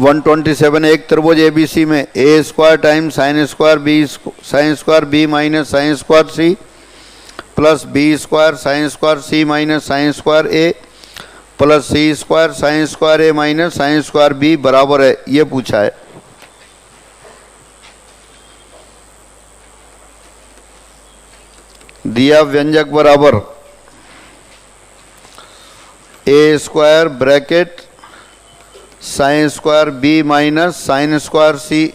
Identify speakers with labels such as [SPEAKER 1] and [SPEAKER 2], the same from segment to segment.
[SPEAKER 1] 127 एक त्रिभुज एबीसी में a square time sine square b minus sine square c plus B square sine square c minus sine square a plus c square sine square a minus sine square b बराबर है, ये पूछा है। दिया व्यंजक बराबर a square bracket sine square b minus sine square c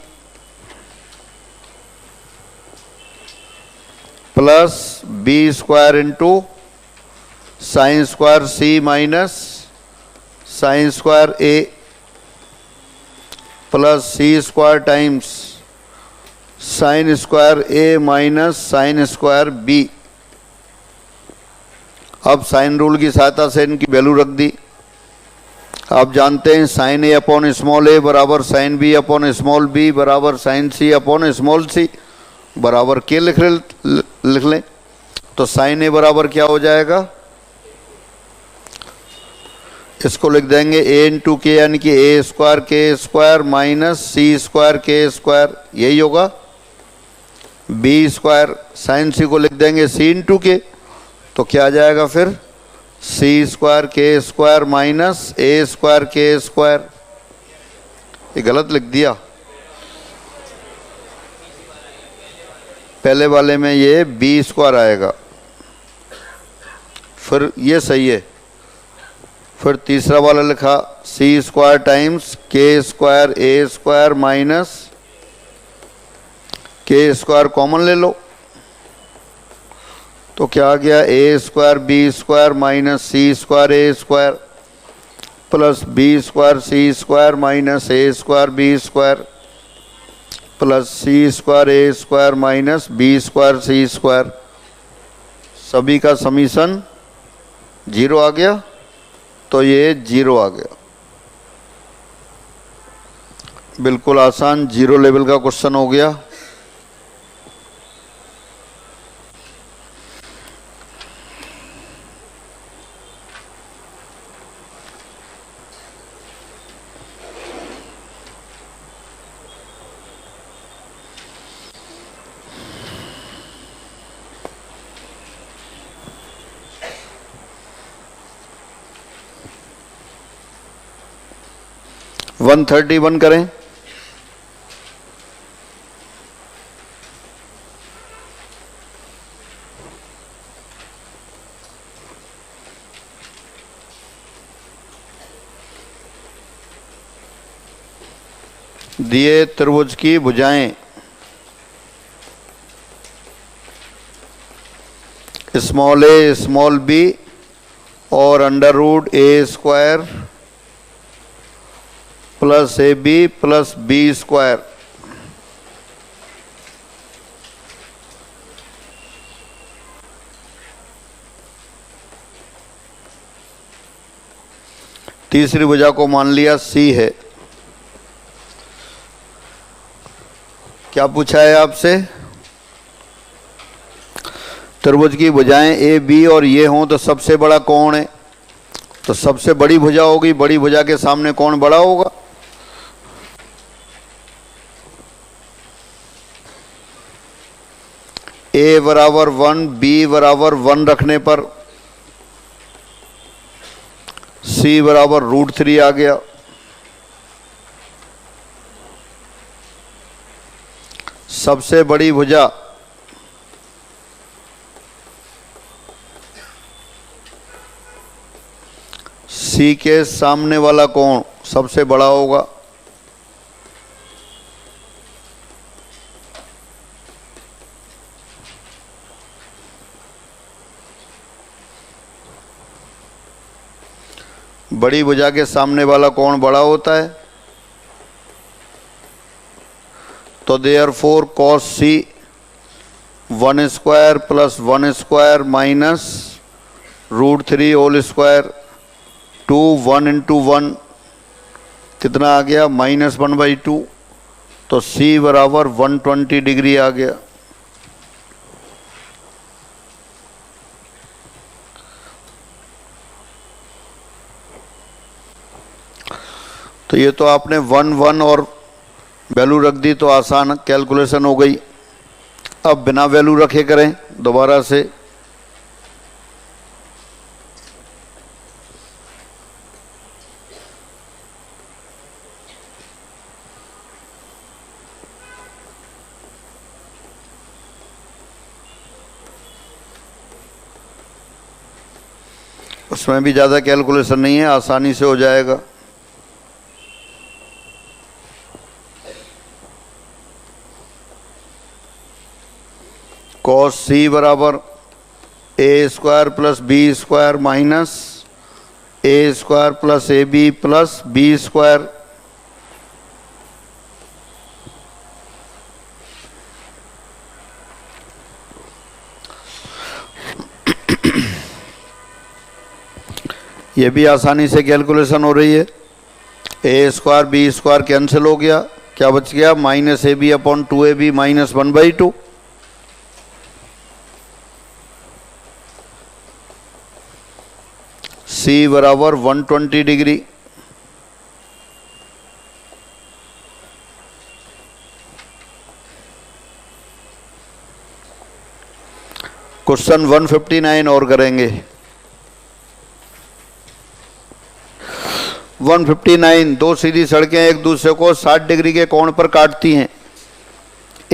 [SPEAKER 1] plus B square into sine square c minus sine square a plus c square times sine square a minus sine square B. अब sine rule की सहायता से इनकी value रख दी। आप जानते हैं sine A upon small A बराबर sine B upon small B बराबर sine C upon small C बराबर के लिख लें। तो साइन ए बराबर क्या हो जाएगा, इसको लिख देंगे ए इंटू के यानी कि ए स्क्वायर माइनस सी स्क्वायर के स्क्वायर, यही होगा। बी स्क्वायर साइन सी को लिख देंगे सी इंटू के, तो क्या आ जाएगा फिर सी स्क्वायर के स्क्वायर माइनस ए स्क्वायर के स्क्वायर। ये गलत लिख दिया, पहले वाले में ये बी स्क्वायर आएगा, फिर ये सही है। फिर तीसरा वाला लिखा सी स्क्वायर टाइम्स के स्क्वायर ए square minus k square common ले लो, तो क्या आ गया ए स्क्वायर बी स्क्वायर माइनस सी स्क्वायर ए square plus B square C square minus ए square B square plus c square ए square minus B square C square. सभी का summation 0 आ गया, तो ये 0 आ गया। बिल्कुल आसान 0 लेवल का क्वेश्चन हो गया। वन 131 करें। दिए त्रिभुज की भुजाएं स्मॉल ए स्मॉल बी और under root A square plus A B plus B square. तीसरी भुजा को मान लिया सी है। क्या पूछा है आपसे, त्रिभुज की भुजाएं ए बी और ये हों तो सबसे बड़ा कौन है, तो सबसे बड़ी भुजा होगी, बड़ी भुजा के सामने कौन बड़ा होगा। ए बराबर 1 बी बराबर 1 रखने पर सी बराबर √3 आ गया। सबसे बड़ी भुजा सी के सामने वाला कोण सबसे बड़ा होगा। बड़ी भुजा के सामने वाला कोण बड़ा होता है, तो therefore cos C 1 square plus 1 square minus √3 whole square 2 1 into 1 कितना आ गया -1/2, तो सी बराबर 120 डिग्री आ गया। तो ये तो आपने 1 1 और वैल्यू रख दी तो आसान कैलकुलेशन हो गई। अब बिना वैल्यू रखे करें दोबारा से। उसमें भी ज़्यादा कैलकुलेशन नहीं है, आसानी से हो जाएगा। cos c बराबर a square plus B square minus a square plus A B plus B square. ये भी आसानी से कैलकुलेशन हो रही है। a square B square cancel हो गया, क्या बच गया? Minus A B upon 2ab minus 1/2। c बराबर 120 डिग्री। क्वेश्चन 159 और करेंगे। 159, दो सीधी सड़कें एक दूसरे को 60 डिग्री के कोण पर काटती हैं।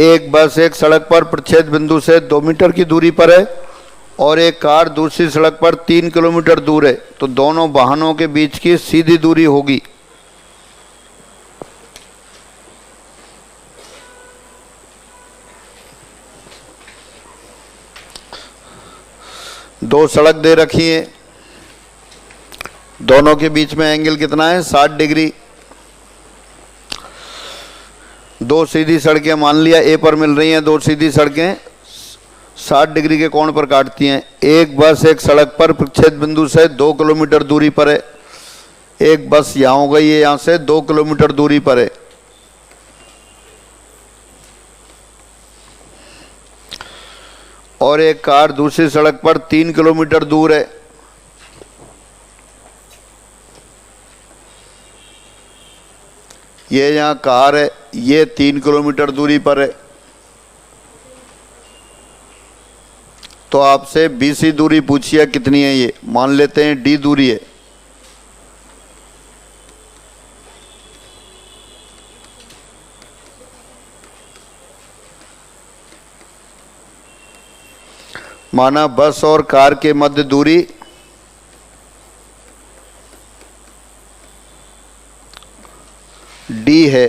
[SPEAKER 1] एक बस एक सड़क पर प्रच्छेद बिंदु से 2 मीटर की दूरी पर है और एक कार दूसरी सड़क पर 3 किलोमीटर दूर है, तो दोनों वाहनों के बीच की सीधी दूरी होगी। दो सड़क दे रखी है, दोनों के बीच में एंगल कितना है? 60 डिग्री। दो सीधी सड़कें मान लिया ए पर मिल रही हैं, दो सीधी सड़कें 60 डिग्री के कोण पर काटती हैं। एक बस एक सड़क पर प्रच्छेद बिंदु से 2 किलोमीटर दूरी पर है। एक बस यहाँ हो गई है, यहाँ से 2 किलोमीटर दूरी पर है। और एक कार दूसरी सड़क पर 3 किलोमीटर दूर है। ये यहाँ कार है, ये 3 किलोमीटर दूरी पर है। तो आपसे BC दूरी पूछी है, कितनी है? ये मान लेते हैं D दूरी है। माना बस और कार के मध्य दूरी D है,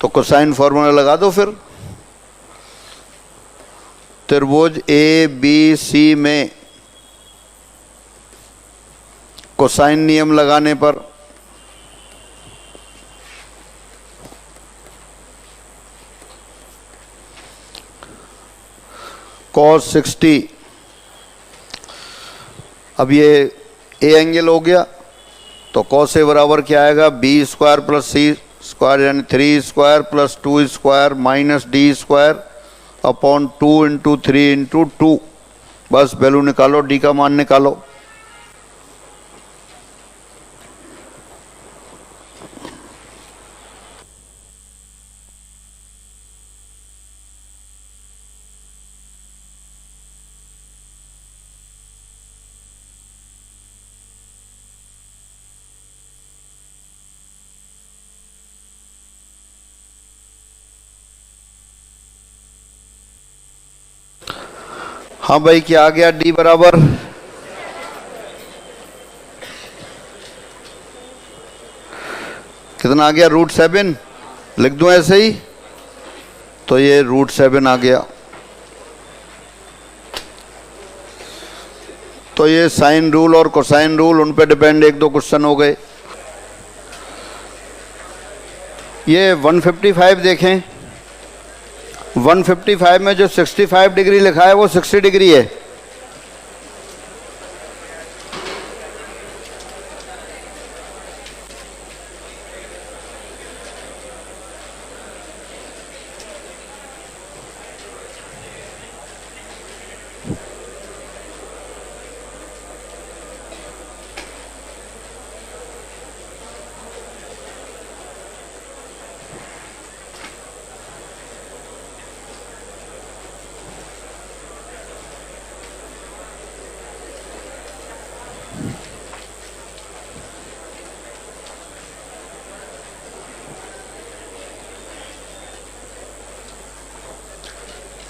[SPEAKER 1] तो कोसाइन फॉर्मूला लगा दो फिर। त्रिभुज ABC में कोसाइन नियम लगाने पर cos 60, अब ये A एंगल हो गया, तो cos A बराबर क्या आएगा? B square plus C square यानी 3 square plus 2 square minus D square upon 2 into 3 into 2। बस वैल्यू निकालो, D का मान निकालो। हाँ भाई, क्या आ गया? D बराबर कितना आ गया? √7। लिख दूं ऐसे ही, तो ये √7 आ गया। तो ये साइन रूल और कोसाइन रूल, उन पे डिपेंड 1-2 क्वेश्चन हो गए। ये 155 देखें, 155 में जो 65 डिग्री लिखा है वो 60 डिग्री है।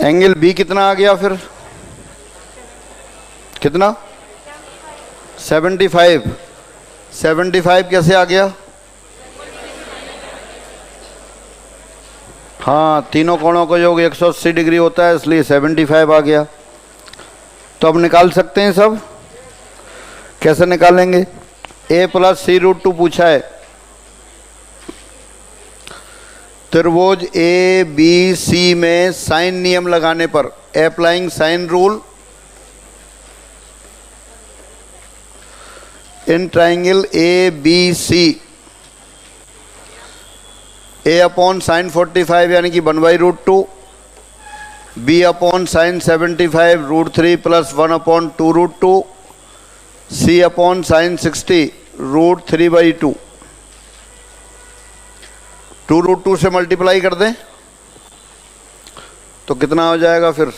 [SPEAKER 1] एंगल बी कितना आ गया फिर? कितना? 75। 75 कैसे आ गया? हाँ, तीनों कोणों का योग 180 डिग्री होता है, इसलिए 75 आ गया। तो अब निकाल सकते हैं सब। कैसे निकालेंगे? a प्लस सी रूट 2 पूछा है। त्रिभुज ए बी सी में साइन नियम लगाने पर, applying sine rule in triangle A B C, a upon sine 45 यानी कि 1/√2, b upon sine 75 √3 plus 1 upon 2√2, c upon sine 60 √3/2। 2√2 से मल्टीप्लाई कर दें तो कितना हो जाएगा फिर?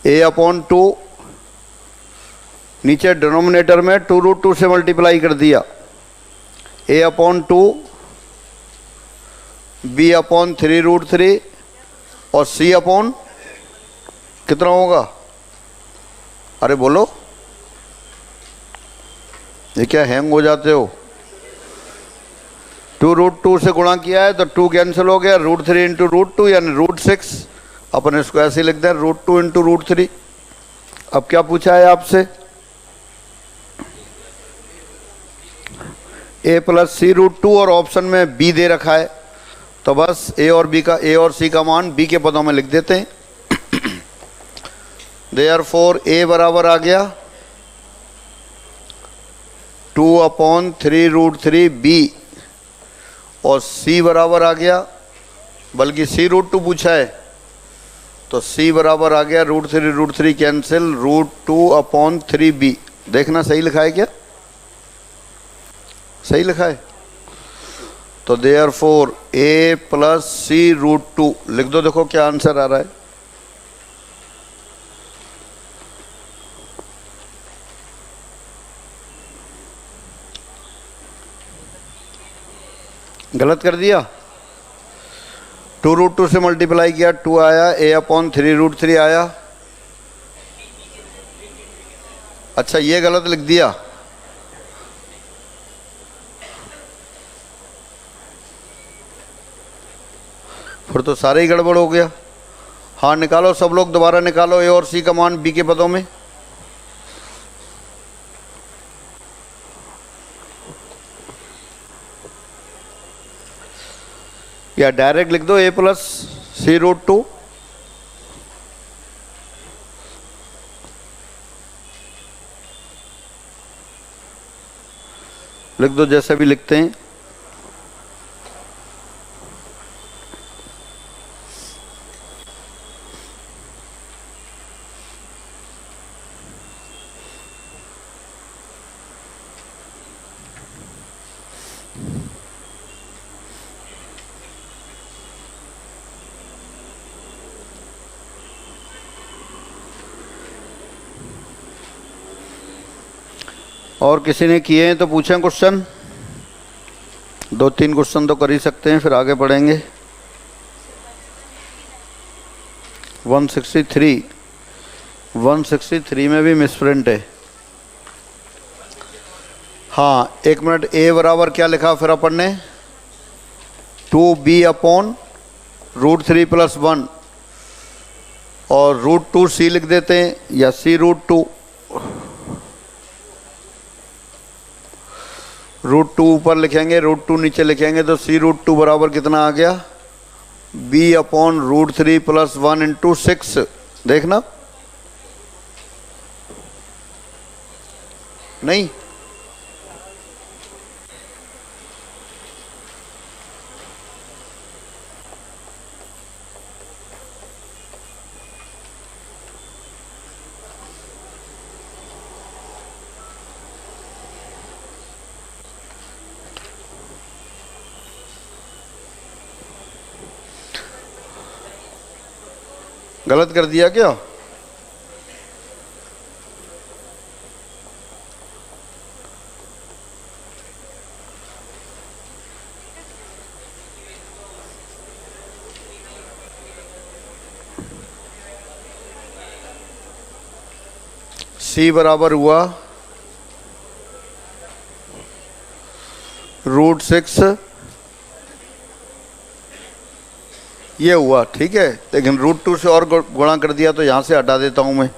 [SPEAKER 1] a अपॉन 2, नीचे डिनोमिनेटर में 2√2 से मल्टीप्लाई कर दिया, a अपॉन 2, b अपॉन 3√3 और c अपॉन कितना होगा? अरे बोलो, ये क्या हैंग हो जाते हो? 2√2 से गुणा किया है तो 2 कैंसिल हो गया, √3 इंटू √2 यानी √6। अपन इसको ऐसे लिख दें, √2 इंटू √3। अब क्या पूछा है आपसे? a प्लस सी √2 और ऑप्शन में b दे रखा है, तो बस a और c का मान b के पदों में लिख देते हैं। देयरफॉर a बराबर आ गया 2/3√3b और c बराबर आ गया, बल्कि c √2 पूछा है तो c बराबर आ गया √3 कैंसिल √2/3b। देखना सही लिखा है क्या? सही लिखा है। तो देयरफॉर a प्लस सी √2 लिख दो, देखो क्या आंसर आ रहा है। गलत कर दिया? 2√2 से मल्टीप्लाई किया, 2 आया, a अपॉन 3√3 आया। अच्छा, ये गलत लिख दिया। फिर तो सारे ही गड़बड़ हो गया। हाँ, निकालो सब लोग, दोबारा निकालो a और c का मान b के पदों में। या डायरेक्ट लिख दो a प्लस सी √2। लिख दो जैसे भी लिखते हैं। और किसी ने किए हैं तो पूछें क्वेश्चन। 2-3 क्वेश्चन तो कर ही सकते हैं, फिर आगे बढ़ेंगे। 163 में भी मिसप्रिंट है। हाँ, 1 मिनट। a बराबर क्या लिखा फिर अपन ने? 2b अपॉन √3 प्लस 1 और √2 c लिख देते हैं, या c √2। √2 ऊपर लिखेंगे, √2 नीचे लिखेंगे, तो c √2 बराबर कितना आ गया? b upon √3 plus 1 into 6। देखना, नहीं गलत कर दिया क्या? c बराबर हुआ √6 ये हुआ, ठीक है। लेकिन √2 से और गुणा कर दिया तो यहाँ से हटा देता हूँ मैं।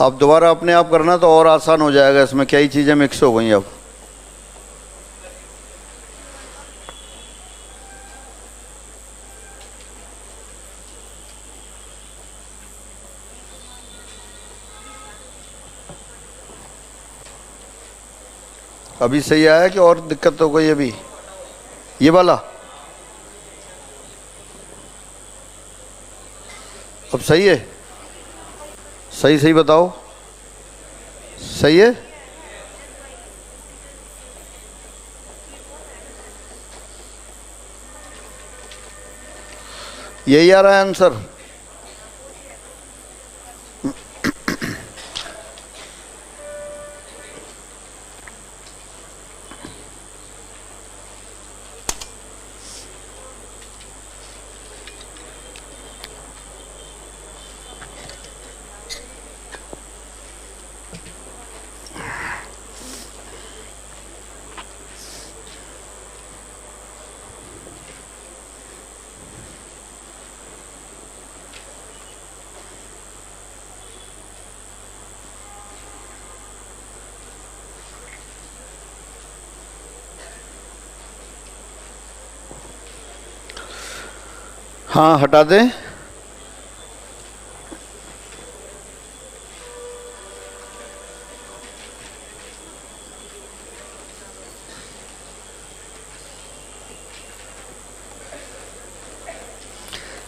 [SPEAKER 1] अब दोबारा अपने आप करना तो और आसान हो जाएगा, इसमें कई चीज़ें मिक्स हो गई अब। अभी सही आया कि और दिक्कत तो कोई? अभी ये वाला अब सही है? सही सही बताओ, सही है? यही आ रहा है आंसर? हाँ हटा दें।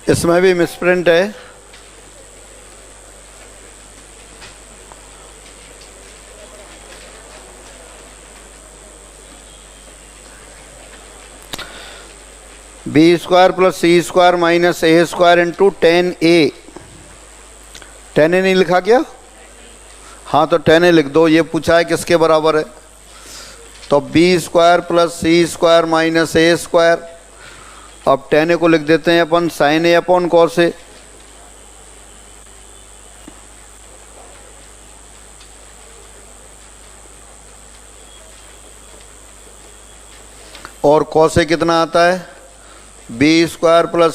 [SPEAKER 1] इसमें भी मिसप्रिंट है। b² + c² - a² into 10a। 10a नहीं लिखा क्या? हाँ तो 10a लिख दो। ये पूछा है किसके बराबर है, तो b² + c² - a²। अब 10a को लिख देते हैं अपन sin a upon cos a। और cos a कितना आता है? b² +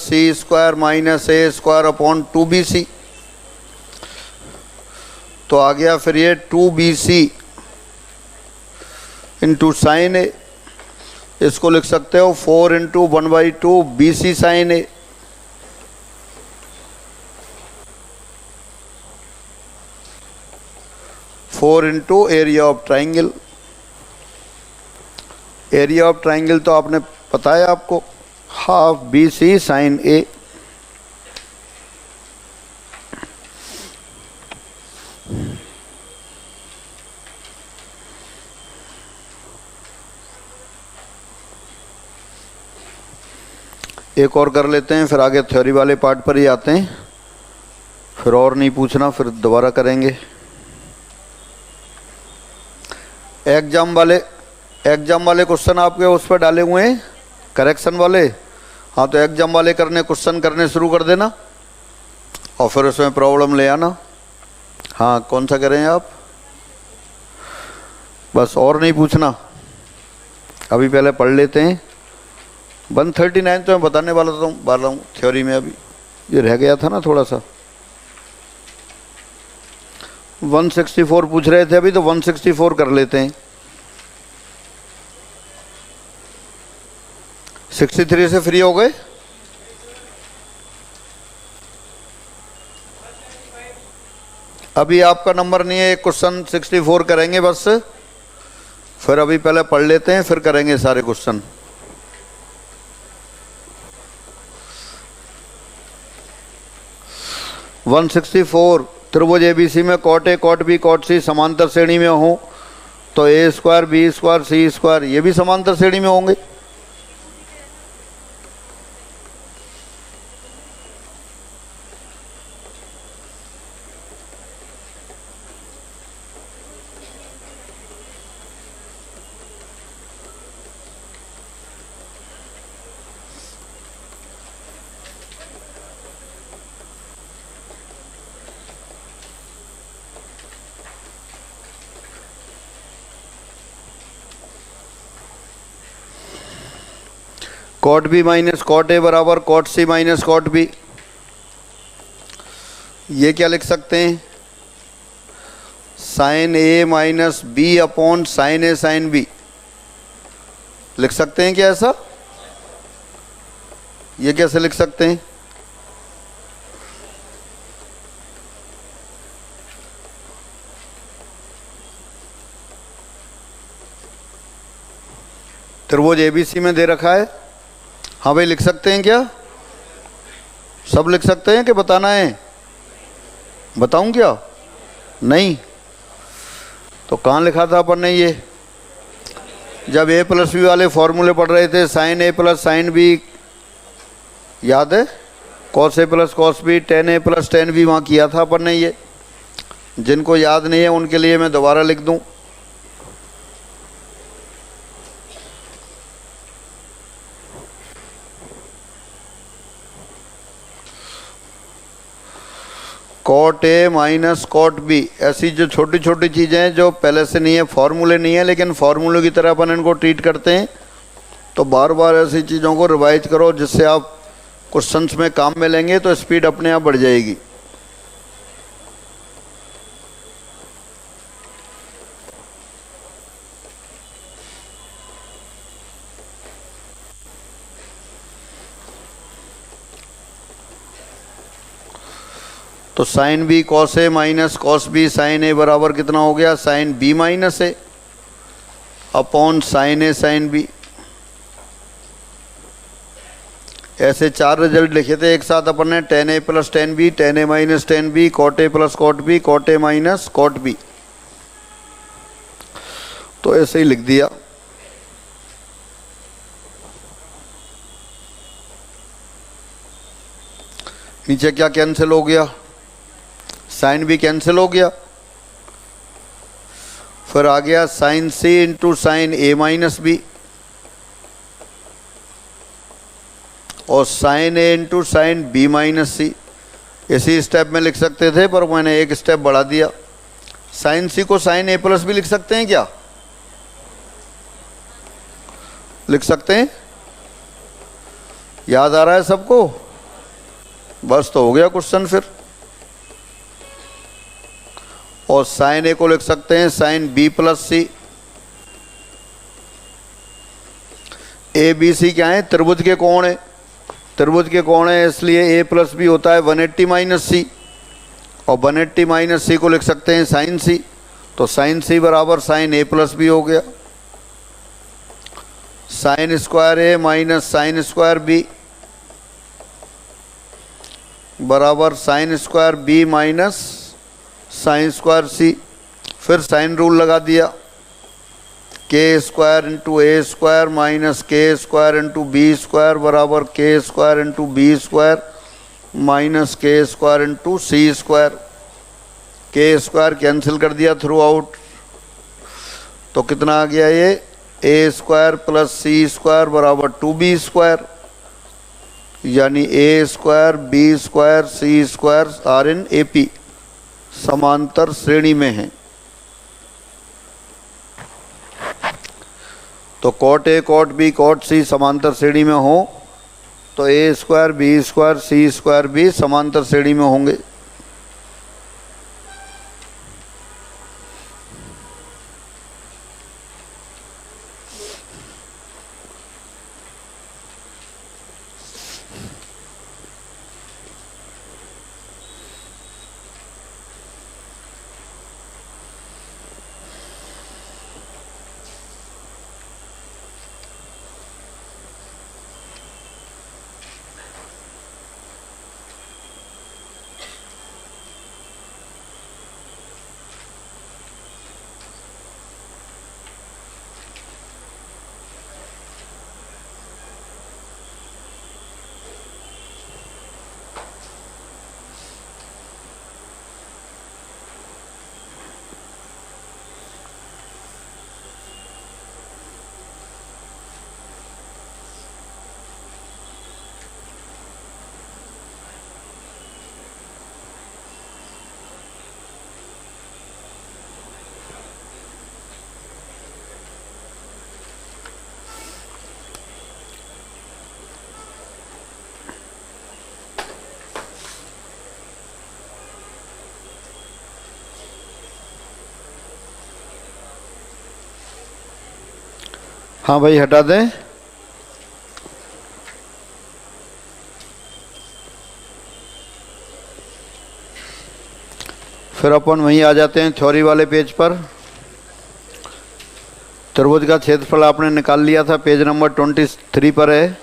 [SPEAKER 1] c² - a² upon 2bc। तो आ गया फिर ये 2bc इंटू साइन ए। इसको लिख सकते हो 4 into 1/2 bc sine A. Four into area of triangle. Area of triangle तो आपने पता है आपको, हाफ BC साइन ए। एक और कर लेते हैं, फिर आगे थ्योरी वाले पार्ट पर ही आते हैं। फिर और नहीं पूछना, फिर दोबारा करेंगे। एग्जाम वाले क्वेश्चन आपके उस पर डाले हुए हैं, करेक्शन वाले। हाँ तो एग्जाम वाले क्वेश्चन करने शुरू कर देना और फिर उसमें प्रॉब्लम ले आना। हाँ कौन सा करें आप? बस और नहीं पूछना, अभी पहले पढ़ लेते हैं। 139 तो मैं बताने वाला हूँ थ्योरी में, अभी ये रह गया था ना थोड़ा सा। 164 पूछ रहे थे अभी, तो 164 कर लेते हैं। 63 से फ्री हो गए? अभी आपका नंबर नहीं है, एक क्वेश्चन 64 करेंगे बस। फिर अभी पहले पढ़ लेते हैं, फिर करेंगे सारे क्वेश्चन। वन 164 त्रिभुज ABC में cot A cot B cot C समांतर श्रेणी में हो तो a² b² c² ये भी समांतर श्रेणी में होंगे। Cot b minus cot a बराबर cot c minus cot b. ये क्या लिख सकते हैं, sine a minus b upon sine A sine b लिख सकते हैं क्या ऐसा? ये कैसे लिख सकते हैं? त्रिभुज एबीसी में दे रखा है। हाँ भाई, लिख सकते हैं क्या? सब लिख सकते हैं कि बताना है? बताऊं क्या? नहीं तो कहाँ लिखा था अपन ने ये? जब ए प्लस बी वाले फॉर्मूले पढ़ रहे थे, साइन ए प्लस साइन बी, याद है? Cos A plus cos B tan A plus tan B, वहाँ किया था अपन ने ये। जिनको याद नहीं है उनके लिए मैं दोबारा लिख दूं। Cot A minus cot B, ऐसी जो छोटी छोटी चीज़ें हैं जो पहले से नहीं है, फॉर्मूले नहीं है, लेकिन फॉर्मूले की तरह अपन इनको ट्रीट करते हैं। तो बार बार ऐसी चीज़ों को रिवाइज करो जिससे आप क्वेश्चंस में काम में लेंगे तो स्पीड अपने आप बढ़ जाएगी। तो sine B cos A minus cos B sine A बराबर कितना हो गया? Sine B minus A upon sine A sine B. ऐसे चार रिजल्ट लिखे थे एक साथ अपन ने, tan A plus tan B, tan A minus tan B, cot A plus cot B, cot A minus cot B. तो ऐसे ही लिख दिया। नीचे क्या कैंसिल हो गया? साइन बी कैंसिल हो गया। फिर आ गया sign C into sine a minus B और साइन ए इंटू साइन बी माइनस सी। इसी स्टेप में लिख सकते थे पर मैंने एक स्टेप बढ़ा दिया। साइन सी को साइन ए प्लस भी लिख सकते हैं क्या? लिख सकते हैं? याद आ रहा है सबको? बस तो हो गया क्वेश्चन फिर। और साइन ए को लिख सकते हैं sine B plus C. A B C क्या है? त्रिभुज के कोण है। त्रिभुज के कोण है इसलिए ए प्लस बी होता है 180 माइनस सी और 180 माइनस सी को लिख सकते हैं साइन सी। तो साइन सी बराबर साइन ए प्लस बी हो गया। Sine square a minus sine square b बराबर sine square b minus sine square c. फिर साइन रूल लगा दिया, k square into a square minus k square into b square बराबर k square into b square minus k square into c square. K square cancel कर दिया throughout, तो कितना आ गया ये? A square plus c square बराबर 2b square, यानी a square B square C square are in AP, समांतर श्रेणी में है। तो cot A cot B cot C समांतर श्रेणी में हो तो A square B square C square भी समांतर श्रेणी में होंगे। हाँ भाई हटा दें। फिर अपन वहीं आ जाते हैं थ्योरी वाले पेज पर। त्रिभुज का क्षेत्रफल आपने निकाल लिया था, पेज नंबर 23 पर है।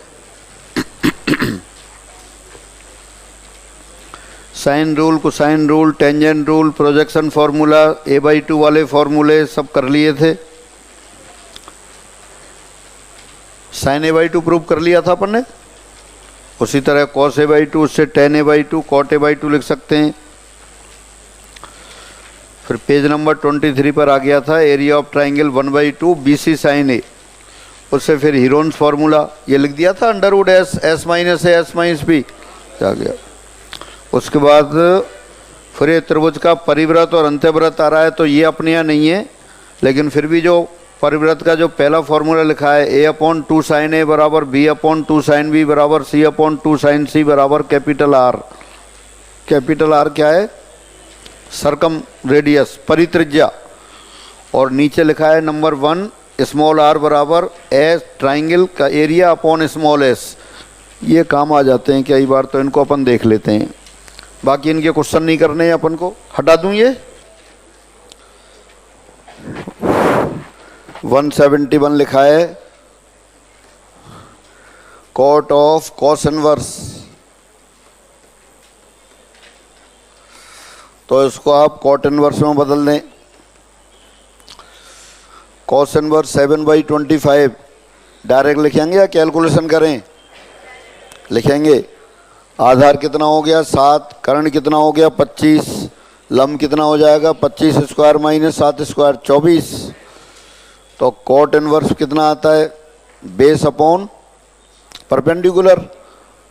[SPEAKER 1] Sine rule, cosine rule, tangent rule, projection formula, a/2 वाले फार्मूले सब कर लिए थे। साइन a/2 प्रूव कर लिया था अपन ने। उसी तरह कॉस a/2, उससे टेन a/2, कॉट a/2 लिख सकते हैं। फिर पेज नंबर 23 पर आ गया था area of triangle 1/2 BC sine a. उससे फिर हीरोन्स फार्मूला ये लिख दिया था, under root s minus a s minus b आ गया। उसके बाद फिर ये त्रिभुज का परिव्रत और अंत्यव्रत आ रहा है, तो ये अपने यहाँ नहीं है, लेकिन फिर भी जो परिव्रत का जो पहला फॉर्मूला लिखा है a/2 साइन ए बराबर b/2 साइन बी बराबर c/2 साइन सी बराबर कैपिटल आर। कैपिटल आर क्या है? सरकम रेडियस, परित्रिज्या। और नीचे लिखा है नंबर 1 स्मॉल आर बराबर एस ट्राइंगल का एरिया अपॉन स्मॉल एस। ये काम आ जाते हैं कई बार, तो इनको अपन देख लेते हैं। बाकी इनके क्वेश्चन नहीं करने हैं अपन को, हटा दूं ये। 171 लिखा है कॉट ऑफ कॉस इनवर्स, तो इसको आप कॉट इनवर्स में बदल दें। कॉस इनवर्स 7/25 डायरेक्ट लिखेंगे या कैलकुलेशन करें? लिखेंगे। आधार कितना हो गया 7, कर्ण कितना हो गया 25, लंब कितना हो जाएगा 25 स्क्वायर माइनस 7 स्क्वायर 24। तो कॉट इनवर्स कितना आता है? Base upon perpendicular.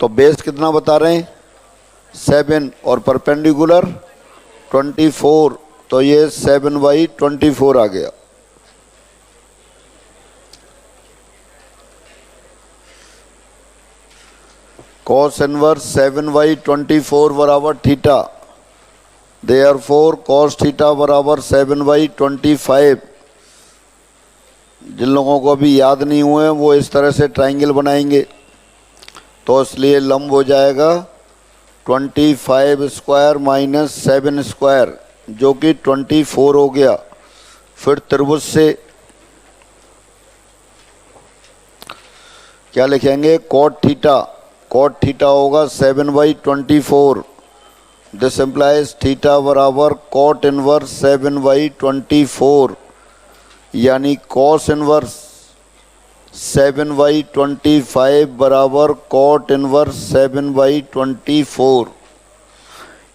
[SPEAKER 1] तो बेस कितना बता रहे हैं 7 और परपेंडिकुलर 24, तो ये 7/24 आ गया। कॉस इनवर्स 7/24 बराबर थीटा, देयरफॉर कॉस थीटा बराबर 7/25। जिन लोगों को अभी याद नहीं हुए वो इस तरह से ट्राइंगल बनाएंगे, तो इसलिए लंब हो जाएगा 25 स्क्वायर माइनस 7 स्क्वायर जो कि 24 हो गया। फिर त्रिभुज से क्या लिखेंगे? कॉट थीटा, कॉट थीटा होगा 7/24। दिस इम्प्लाइज थीटा बराबर कॉट इनवर्स 7/24, यानी कॉस इनवर्स 7/25 बराबर कॉट इनवर्स 7/24।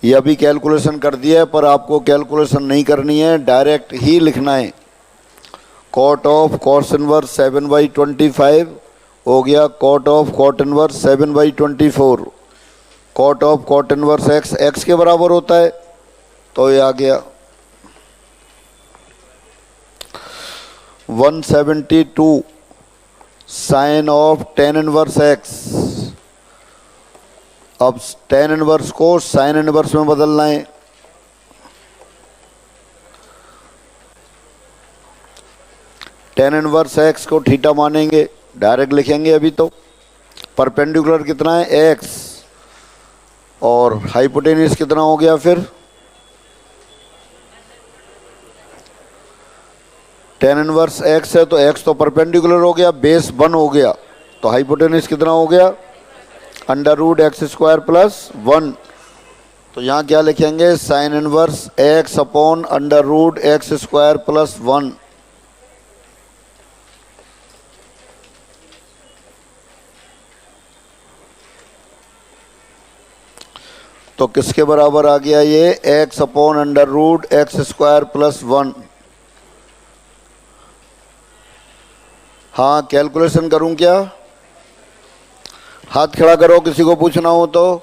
[SPEAKER 1] ये अभी कैलकुलेशन कर दिया है, पर आपको कैलकुलेशन नहीं करनी है, डायरेक्ट ही लिखना है। कॉट ऑफ कॉस इनवर्स 7/25 हो गया cot of cot inverse 7/24। Cot of cot inverse x, x के बराबर होता है, तो ये आ गया 172 sine of tan inverse x. अब टेन इनवर्स को साइन इनवर्स में बदलना है। टेन इनवर्स एक्स को थीटा मानेंगे, डायरेक्ट लिखेंगे अभी तो। परपेंडिकुलर कितना है एक्स, और हाइपोटेन्यूज कितना हो गया फिर टेन इनवर्स एक्स है, तो एक्स तो परपेंडिकुलर हो गया, बेस 1 हो गया, तो हाइपोटेन्यूज कितना हो गया √x² प्लस 1। तो यहाँ क्या लिखेंगे? Sine inverse x upon √x² plus 1। तो किसके बराबर आ गया ये? x upon √x² plus 1। हाँ, कैलकुलेशन करूं क्या? हाथ खड़ा करो किसी को पूछना हो तो।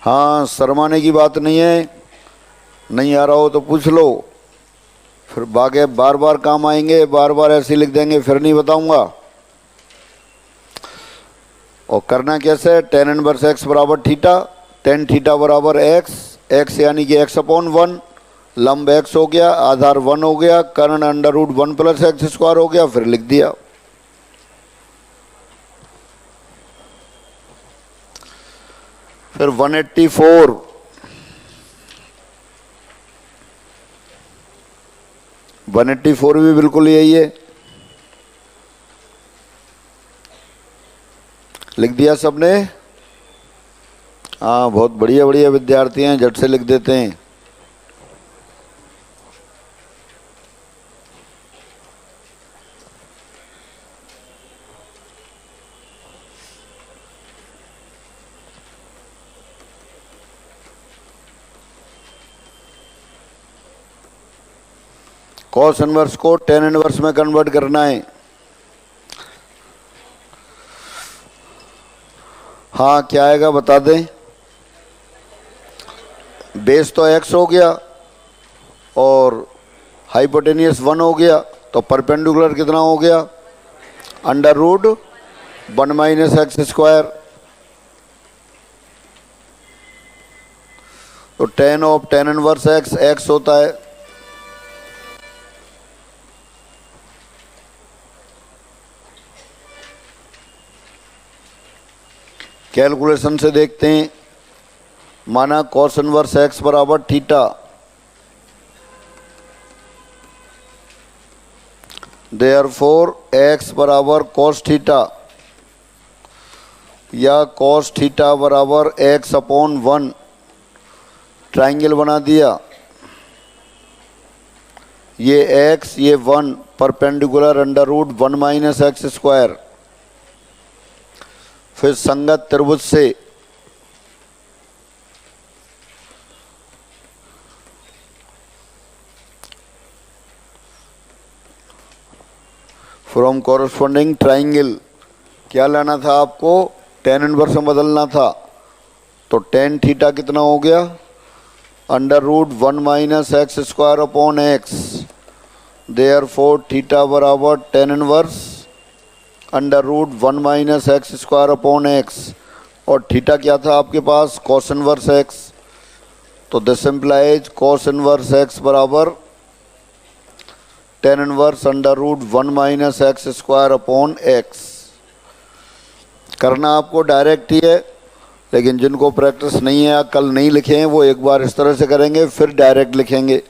[SPEAKER 1] हाँ, शर्माने की बात नहीं है, नहीं आ रहा हो तो पूछ लो, फिर बागे बार बार काम आएंगे, बार बार ऐसे लिख देंगे फिर नहीं बताऊंगा। और करना कैसे है? टेन इनवर्स एक्स बराबर थीटा, टेन थीटा बराबर एक्स, एक्स यानी कि x अपॉन 1, लंब x हो गया, आधार 1 हो गया, कर्ण under root 1 plus x square हो गया, फिर लिख दिया। फिर 184 184 भी बिल्कुल यही है, लिख दिया सबने। हाँ, बहुत बढ़िया बढ़िया विद्यार्थी हैं, झट से लिख देते हैं। कॉस इनवर्स को टेन इनवर्स में कन्वर्ट करना है। हाँ, क्या आएगा बता दें। बेस तो x हो गया और हाइपोटेनियस 1 हो गया, तो परपेंडिकुलर कितना हो गया, under root 1 minus x square. तो tan of tan inverse x x होता है। कैलकुलेशन से देखते हैं। माना कॉस इनवर्स एक्स बराबर थीटा, देयरफॉर एक्स बराबर कॉस थीटा या कॉस थीटा बराबर एक्स अपॉन 1, ट्राइंगल बना दिया। ये एक्स ये 1, perpendicular under root 1 minus x square. फिर संगत त्रिभुज से फ्रॉम कॉरस्पॉन्डिंग ट्राइंगल क्या लाना था आपको, टेन इनवर्स में बदलना था। तो टेन थीटा कितना हो गया, under root 1 minus x square upon x. Therefore theta बराबर tan inverse under root 1 minus x square upon x. और थीटा क्या था आपके पास, कॉस इनवर्स एक्स। तो this implies cos inverse x बराबर tan inverse under root 1 minus x square upon x. करना आपको डायरेक्ट ही है, लेकिन जिनको प्रैक्टिस नहीं है या कल नहीं लिखे हैं वो एक बार इस तरह से करेंगे, फिर डायरेक्ट लिखेंगे।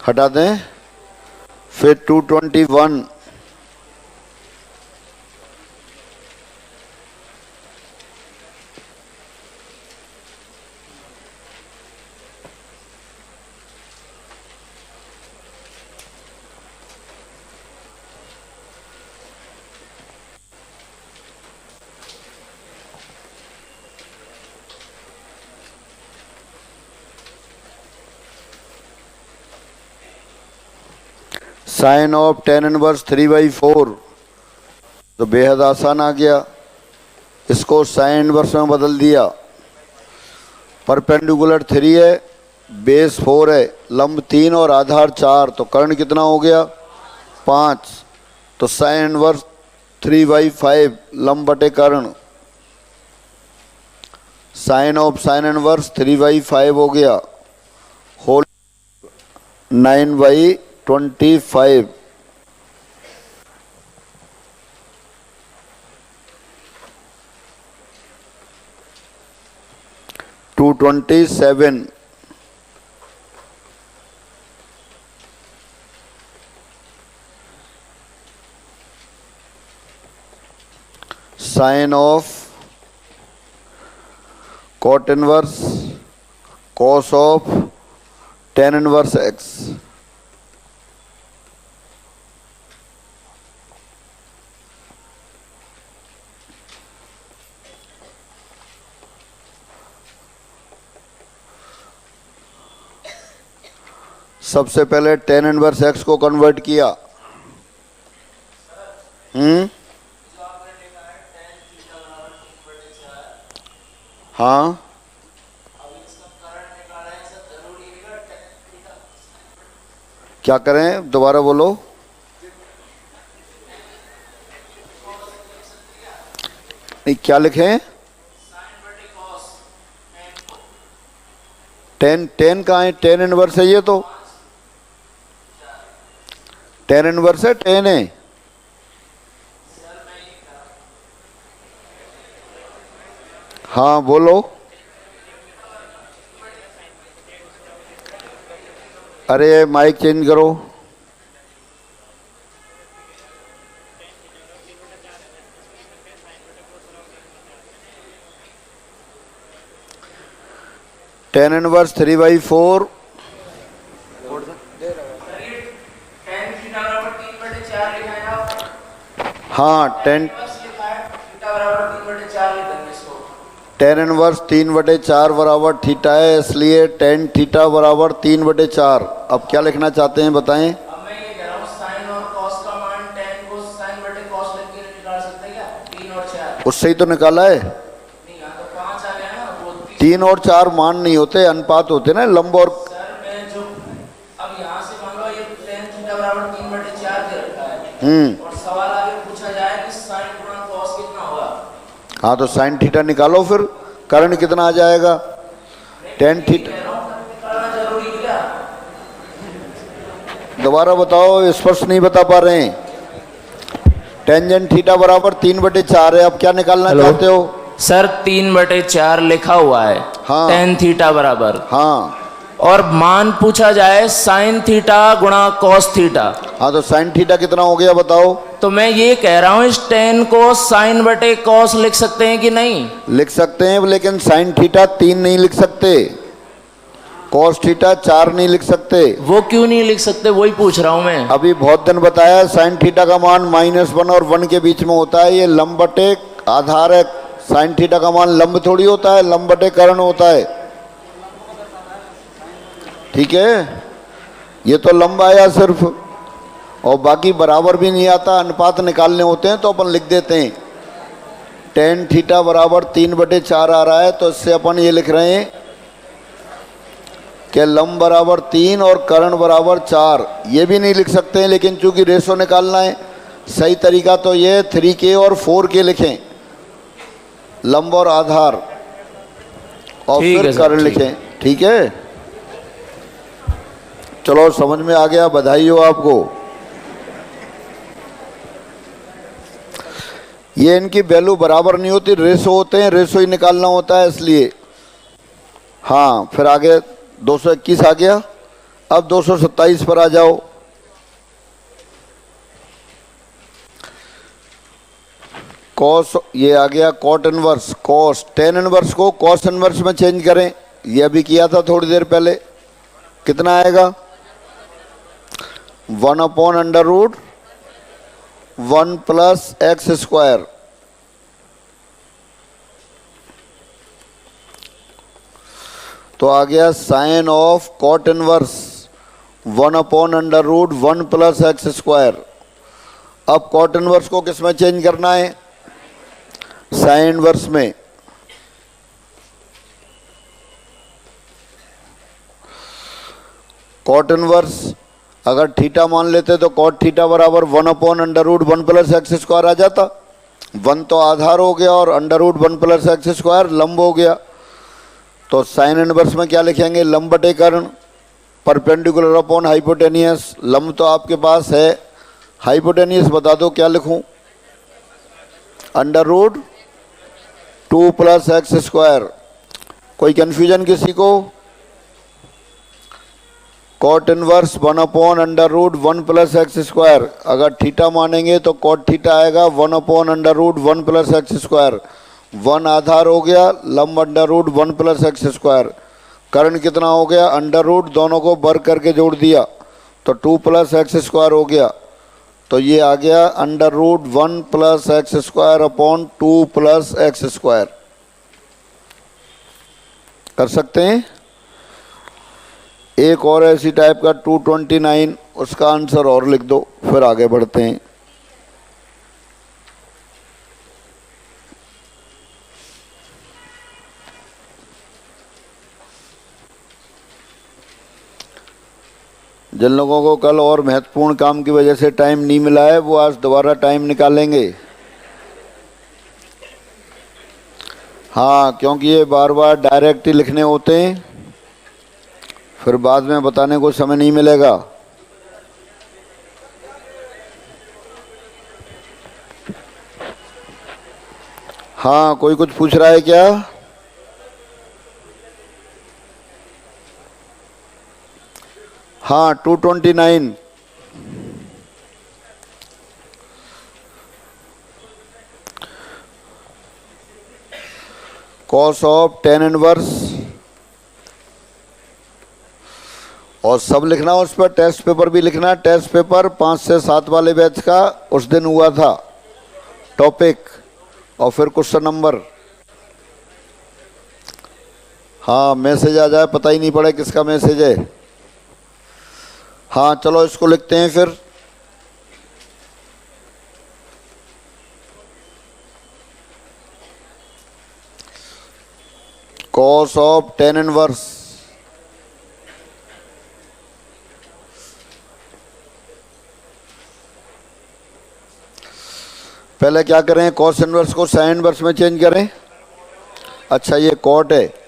[SPEAKER 1] हटा दें। फिर 221 साइन ऑफ टेन इनवर्स 3/4, तो बेहद आसान आ गया। इसको साइन इनवर्स में बदल दिया। परपेंडिकुलर 3 है, बेस 4 है, लंब 3 और आधार 4, तो कर्ण कितना हो गया 5। तो साइन इनवर्स 3/5 लंब बटे कर्ण। साइन ऑफ साइन इनवर्स 3/5 हो गया, whole 9/25। Two 27 sine of cot inverse cos of tan inverse x. सबसे पहले टेन इनवर्स एक्स को कन्वर्ट किया। हाँ, क्या करें, दोबारा बोलो। नहीं, क्या लिखें? टेन कहाँ है? टेन इनवर्स है ये तो, टेन इनवर्स है, टेन है। हाँ बोलो। अरे माइक चेंज करो। Tan inverse 3/4। हाँ, टेन इनवर्स 3/4 बराबर थीटा है, इसलिए टेन थीटा बराबर 3/4। अब क्या लिखना चाहते हैं बताएं?
[SPEAKER 2] अब मैं ये कह रहा हूँ साइन और कॉस का मान टेन को साइन बटे कॉस लिख के निकाल सकते हैं क्या? 3 और 4
[SPEAKER 1] उससे ही तो निकाला है।
[SPEAKER 2] नहीं, यहाँ तो 5 आ गया ना, वो
[SPEAKER 1] 3 और 4 मान नहीं होते, अनुपात होते ना, लंब और।
[SPEAKER 2] सर मैं जो अब यहाँ से मान लो ये टेन थीटा बराबर 3/4 दे रखा है और सवाल आगे पूछा जाए कि साइन गुणा कॉस कितना होगा।
[SPEAKER 1] हाँ तो साइन थीटा निकालो, फिर करण कितना आ जाएगा? Tan theta.
[SPEAKER 2] कह रहा हूँ निकालना जरूरी क्या?
[SPEAKER 1] दोबारा बताओ, स्पष्ट नहीं बता पा रहे हैं। टेंजेंट थीटा बराबर 3/4 है, अब क्या निकालना चाहते हो?
[SPEAKER 2] सर 3/4 लिखा हुआ है।
[SPEAKER 1] हाँ।
[SPEAKER 2] टेन थीटा बराबर।
[SPEAKER 1] हाँ।
[SPEAKER 2] और मान पूछा जाए साइन थीटा गुणा कॉस थीटा।
[SPEAKER 1] हाँ तो साइन थीटा कितना हो गया बताओ?
[SPEAKER 2] तो मैं ये कह रहा हूँ इस टेन को साइन बटे कॉस लिख सकते हैं कि नहीं?
[SPEAKER 1] लिख सकते हैं, लेकिन साइन थीटा 3 नहीं लिख सकते, कॉस थीटा 4 नहीं लिख सकते।
[SPEAKER 2] वो क्यों नहीं लिख सकते, वही पूछ रहा हूँ मैं।
[SPEAKER 1] अभी बहुत दिन बताया, साइन थीटा का मान -1 और 1 के बीच में होता है, ये लंब बटे आधार है। साइन थीटा का मान लंब थोड़ी होता है, लंब बटे कर्ण होता है। ठीक है, ये तो लंब आया सिर्फ, और बाकी बराबर भी नहीं आता, अनुपात निकालने होते हैं तो अपन लिख देते हैं। टेन थीटा बराबर 3/4 आ रहा है, तो इससे अपन ये लिख रहे हैं कि लंब बराबर 3 और कर्ण बराबर 4। ये भी नहीं लिख सकते हैं, लेकिन चूंकि रेशो निकालना है, सही तरीका तो ये 3K और 4K लिखें, लंब और आधार, और फिर कर्ण लिखें। ठीक है, चलो समझ में आ गया, बधाई हो आपको। ये इनकी वैल्यू बराबर नहीं होती, रेशो होते हैं, रेशो ही निकालना होता है इसलिए। हाँ, फिर आगे 221 आ गया। अब 227 पर आ जाओ। कॉस, ये आ गया cot inverse cos. Tan inverse को कॉस इनवर्स में चेंज करें, ये अभी किया था थोड़ी देर पहले। कितना आएगा? 1/√1 + x²। तो आ गया sign of cot inverse 1/√1 + x²। अब कॉट इनवर्स को किस में चेंज करना है? साइन इनवर्स में। कॉट इनवर्स अगर थीटा मान लेते तो कॉट थीटा बराबर 1/√1 + x² आ जाता। 1 तो आधार हो गया और √1 + x² लंब हो गया। तो साइन इनवर्स में क्या लिखेंगे? लंब बटे कर्ण, परपेंडिकुलर अपॉन हाइपोटेनियस। लंब तो आपके पास है, हाइपोटेनियस बता दो क्या लिखूं? √2 + x²। कोई कंफ्यूजन किसी को? Cot inverse 1/√1 + x²। अगर थीटा मानेंगे तो कॉट थीटा आएगा 1/√1 + x²। 1 आधार हो गया, लंब √1 + x²। कर्ण कितना हो गया? √ दोनों को वर्ग करके जोड़ दिया तो 2 + x² हो गया। तो ये आ गया √1 + x² अपॉन 2 + x²। कर सकते हैं? एक और ऐसी टाइप का 229, उसका आंसर और लिख दो, फिर आगे बढ़ते हैं। जिन लोगों को कल और महत्वपूर्ण काम की वजह से टाइम नहीं मिला है वो आज दोबारा टाइम निकालेंगे। हाँ, क्योंकि ये बार बार डायरेक्ट ही लिखने होते हैं, फिर बाद में बताने को समय नहीं मिलेगा। हाँ, कोई कुछ पूछ रहा है क्या? हाँ, 229। कॉस ऑफ टेन इनवर्स, और सब लिखना उस पर, टेस्ट पेपर भी लिखना। टेस्ट पेपर 5 से 7 वाले बैच का उस दिन हुआ था, टॉपिक और फिर क्वेश्चन नंबर। हाँ, मैसेज आ जाए पता ही नहीं पड़े किसका मैसेज है। हाँ चलो इसको लिखते हैं फिर। कॉस ऑफ टेन इनवर्स, पहले क्या करें, कॉस इनवर्स को साइन इनवर्स में चेंज करें। अच्छा, ये कॉट है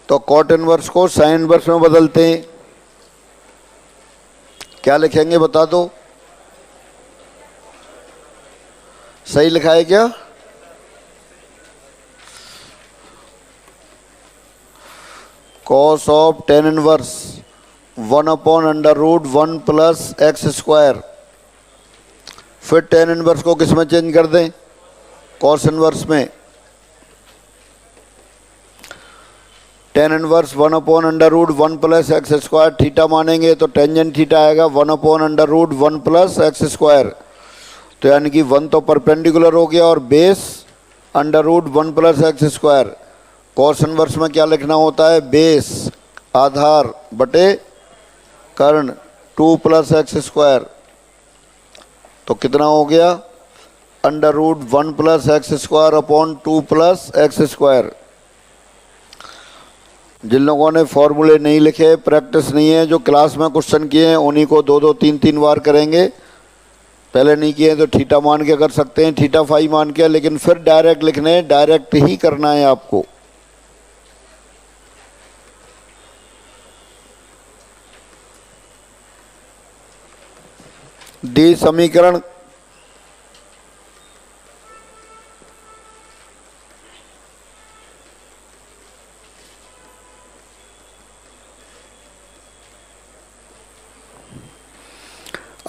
[SPEAKER 1] तो कॉट इनवर्स को साइन इनवर्स में बदलते हैं। क्या लिखेंगे बता दो, सही लिखा है क्या? Cos of tan inverse 1/√1 plus x square. फिर टेन इनवर्स को किस में चेंज कर दें, कॉस इनवर्स में। Tan inverse 1/√1 plus x square theta मानेंगे तो टेंजेंट थीटा आएगा 1/√1 प्लस एक्स स्क्वायर। तो यानी कि 1 तो परपेंडिकुलर हो गया और base √1 plus x square. Cos inverse में क्या लिखना होता है, बेस आधार बटे कर्ण 2 प्लस एक्स स्क्वायर। तो कितना हो गया, √1 plus x square upon 2 plus x square. जिन लोगों ने फॉर्मूले नहीं लिखे, प्रैक्टिस नहीं है, जो क्लास में क्वेश्चन किए हैं उन्हीं को 2-2 3-3 बार करेंगे। पहले नहीं किए तो थीटा मान के कर सकते हैं, थीटा फाई मान के, लेकिन फिर डायरेक्ट लिखने, डायरेक्ट ही करना है आपको। डी समीकरण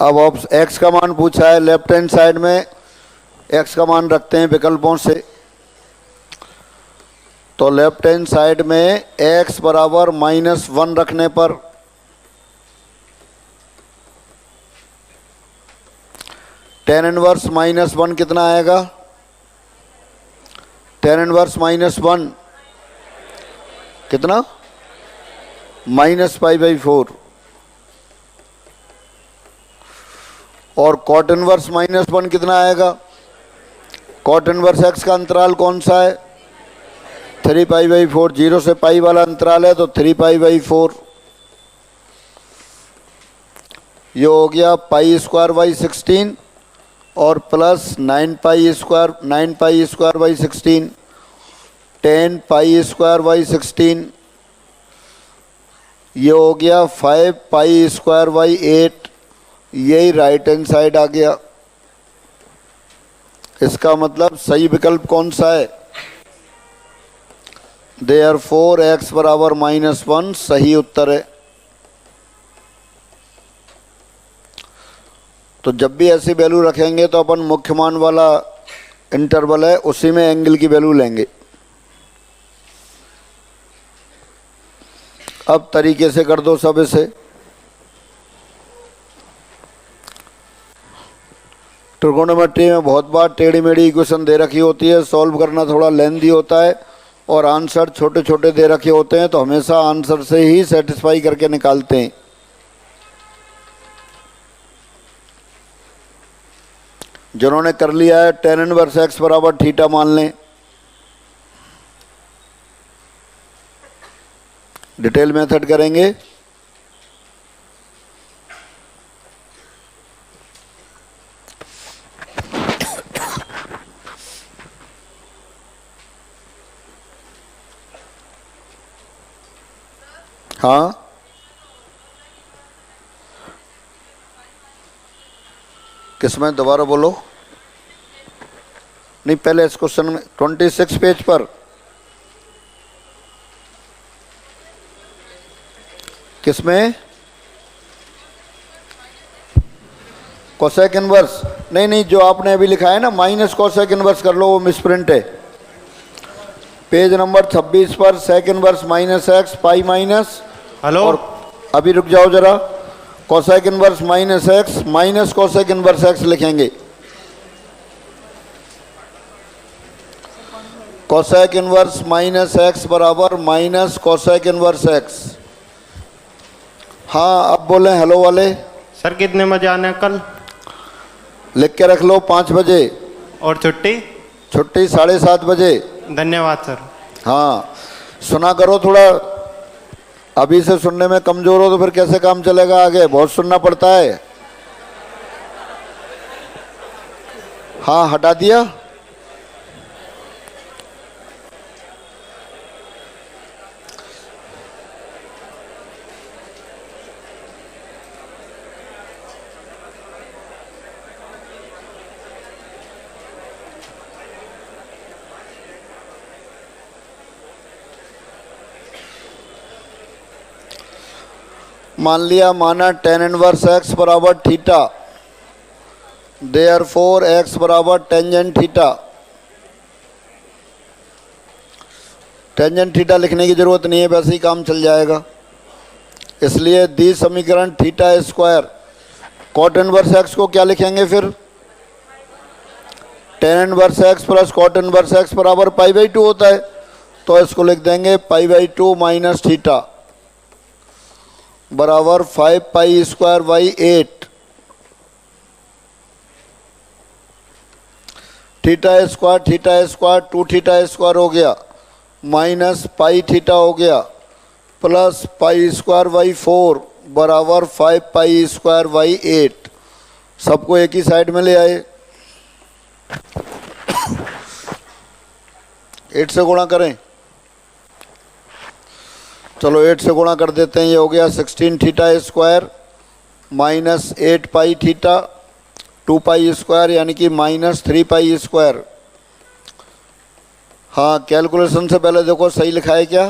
[SPEAKER 1] अब एक्स का मान पूछा है, लेफ्ट हैंड साइड में एक्स का मान रखते हैं विकल्पों से। तो लेफ्ट हैंड साइड में x बराबर -1 रखने पर टेन इनवर्स -1 कितना आएगा, टेन इनवर्स -1 कितना, -π/4। और कॉट इनवर्स -1 कितना आएगा, कॉट इनवर्स एक्स का अंतराल कौन सा है, 3π/4। 0 से पाई वाला अंतराल है तो 3π/4। ये हो गया π²/16 और प्लस 9π²/16, 10π²/16। ये हो गया 5π²/8। यही राइट हैंड साइड आ गया। इसका मतलब सही विकल्प कौन सा है, देयरफॉर x बराबर -1 सही उत्तर है। तो जब भी ऐसी वैल्यू रखेंगे तो अपन मुख्य मान वाला इंटरवल है उसी में एंगल की वैल्यू लेंगे। अब तरीके से कर दो सब इसे। ट्रिगोनोमेट्री में बहुत बार टेढ़ी मेढ़ी इक्वेशन दे रखी होती है, सॉल्व करना थोड़ा लेंथी होता है और आंसर छोटे छोटे दे रखे होते हैं, तो हमेशा आंसर से ही सेटिस्फाई करके निकालते हैं। जिन्होंने कर लिया है टेन इनवर्स एक्स बराबर थीटा मान लें। डिटेल मेथड करेंगे। हाँ, किसमें दोबारा बोलो। नहीं, पहले इस क्वेश्चन में 26 पेज पर किसमें कोसेक इनवर्स। नहीं नहीं, जो आपने अभी लिखा है ना माइनस कोसेक इनवर्स कर लो, वो मिसप्रिंट है। पेज नंबर 26 पर sec inverse minus x pi minus.
[SPEAKER 3] Hello,
[SPEAKER 1] और अभी रुक जाओ जरा, cosec inverse minus x minus cosec inverse x लिखेंगे। कोसेक इनवर्स माइनस एक्स बराबर माइनस कोसेक इनवर्स एक्स। हाँ, अब बोले हेलो वाले।
[SPEAKER 3] सर कितने बजे आना है कल?
[SPEAKER 1] लिख के रख लो, 5 बजे।
[SPEAKER 3] और छुट्टी?
[SPEAKER 1] छुट्टी 7:30 बजे।
[SPEAKER 3] धन्यवाद सर।
[SPEAKER 1] हाँ, सुना करो थोड़ा, अभी से सुनने में कमजोर हो तो फिर कैसे काम चलेगा आगे, बहुत सुनना पड़ता है। हाँ, हटा दिया। मान लिया, माना tan इनवर्स x बराबर थीटा, देयरफॉर x बराबर टेंजेंट थीटा। टेंजेंट थीटा लिखने की जरूरत नहीं है, वैसे ही काम चल जाएगा। इसलिए दी समीकरण theta square cot inverse x को क्या लिखेंगे फिर? tan inverse x plus cot inverse x बराबर पाई/2 होता है, तो इसको लिख देंगे पाई/2 माइनस थीटा बराबर 5 pi square by 8। Theta square 2 theta square हो गया, माइनस पाई थीटा हो गया, प्लस पाई स्क्वायर बाई 4 बराबर 5 पाई स्क्वायर बाई 8। सबको एक ही साइड में ले आए। 8 से गुणा करें, चलो 8 से गुणा कर देते हैं। ये हो गया 16 थीटा स्क्वायर माइनस 8 पाई थीटा 2 पाई स्क्वायर, यानी कि माइनस 3 पाई स्क्वायर। हाँ, कैलकुलेशन से पहले देखो सही लिखा है क्या?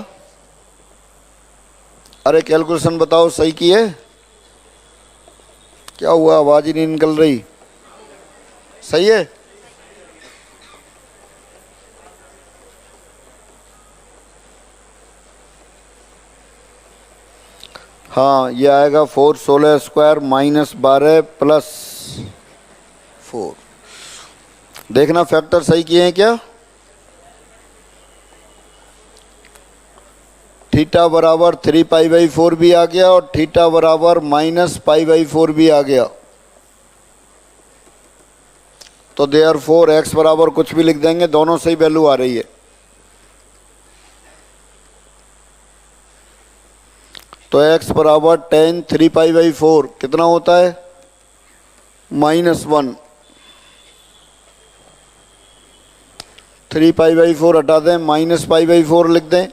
[SPEAKER 1] अरे कैलकुलेशन बताओ, सही की है? क्या हुआ, आवाज ही नहीं निकल रही? सही है? हाँ, ये आएगा 4 16 स्क्वायर माइनस 12 प्लस 4। देखना फैक्टर सही किए हैं क्या? थीटा बराबर 3 पाई/4 भी आ गया और थीटा बराबर माइनस पाई/4 भी आ गया। तो देयरफॉर एक्स बराबर कुछ भी लिख देंगे, दोनों सही वैल्यू आ रही है। तो x बराबर tan 3 पाई/4 कितना होता है? -1। 3 पाई/4 हटा दें, माइनस पाई/4 लिख दें,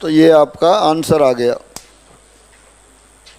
[SPEAKER 1] तो ये आपका आंसर आ गया।